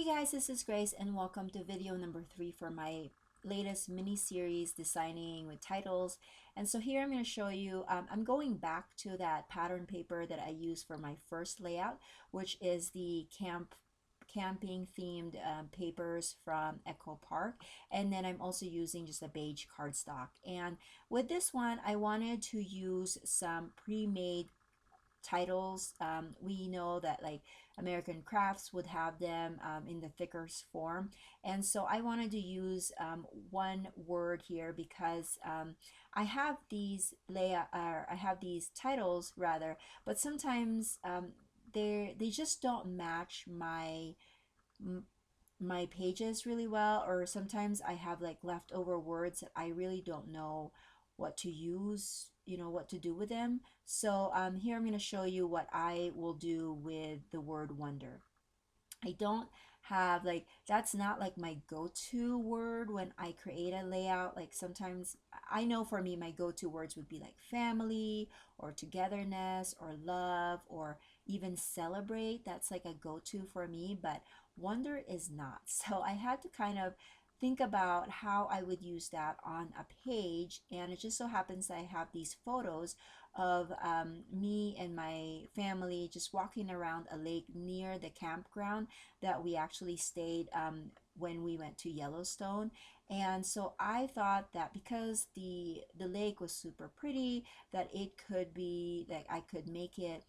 Hey guys, this is Grace and welcome to video number 3 for my latest mini series designing with titles. And so here I'm going to show you, I'm going back to that pattern paper that I used for my first layout, which is the camping themed papers from Echo Park. And then I'm also using just a beige cardstock. And with this one, I wanted to use some pre-made titles. We know that like American Crafts would have them in the thicker form, and so I wanted to use one word here because I have these I have these titles rather, but sometimes they just don't match my pages really well, or sometimes I have like leftover words that I really don't know what to use, what to do with them. So here I'm going to show you what I will do with the word wonder. I don't have like, that's not like my go-to word when I create a layout. Like sometimes I know for me my go-to words would be like family or togetherness or love or even celebrate. That's like a go-to for me, but wonder is not. So I had to kind of think about how I would use that on a page, and it just so happens that I have these photos of me and my family just walking around a lake near the campground that we actually stayed when we went to Yellowstone. And so I thought that because the lake was super pretty, that it could be like I could make it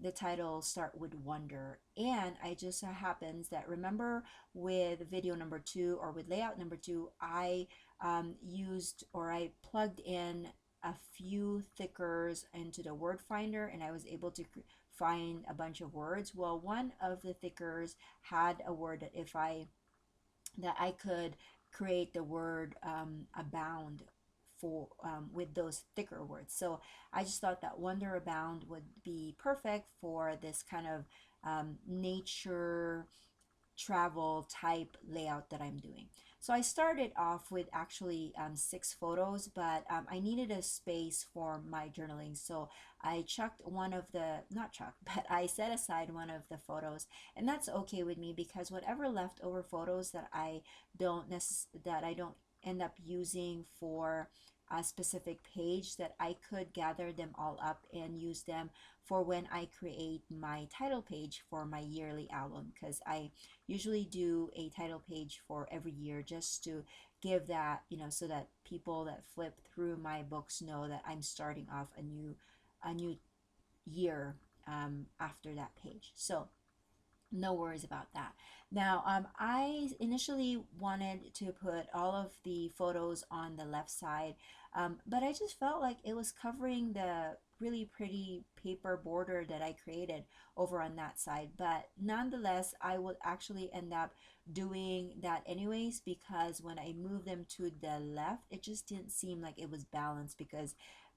the title start with wonder. And I just so happens that, remember with video number 2 or with layout number 2, I used, or I plugged in a few thickers into the word finder, and I was able to find a bunch of words. Well, one of the thickers had a word that I could create the word abound for with those thicker words. So I just thought that wonder abound would be perfect for this kind of nature travel type layout that I'm doing. So I started off with actually 6 photos, but I needed a space for my journaling. So I chucked one of the, not chucked, but I set aside one of the photos, and that's okay with me because whatever leftover photos that I don't end up using for a specific page, that I could gather them all up and use them for when I create my title page for my yearly album, because I usually do a title page for every year just to give that, so that people that flip through my books know that I'm starting off a new year after that page. So no worries about that. Now, I initially wanted to put all of the photos on the left side, but I just felt like it was covering the really pretty paper border that I created over on that side. But nonetheless, I would actually end up doing that anyways, because when I moved them to the left, it just didn't seem like it was balanced, because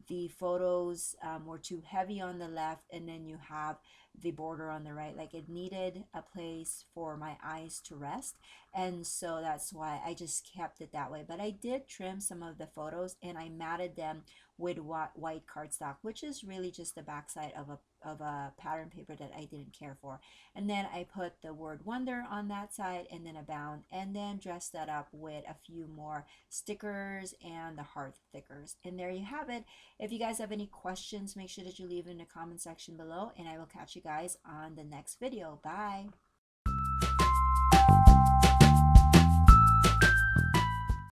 the photos were too heavy on the left, and then you have the border on the right. Like, it needed a place for my eyes to rest, and so that's why I just kept it that way. But I did trim some of the photos, and I matted them with white cardstock, which is really just the backside of a pattern paper that I didn't care for. And then I put the word wonder on that side, and then abound, and then dressed that up with a few more stickers and the heart stickers. And there you have it. If you guys have any questions, make sure that you leave it in the comment section below, and I will catch you guys on the next video. Bye.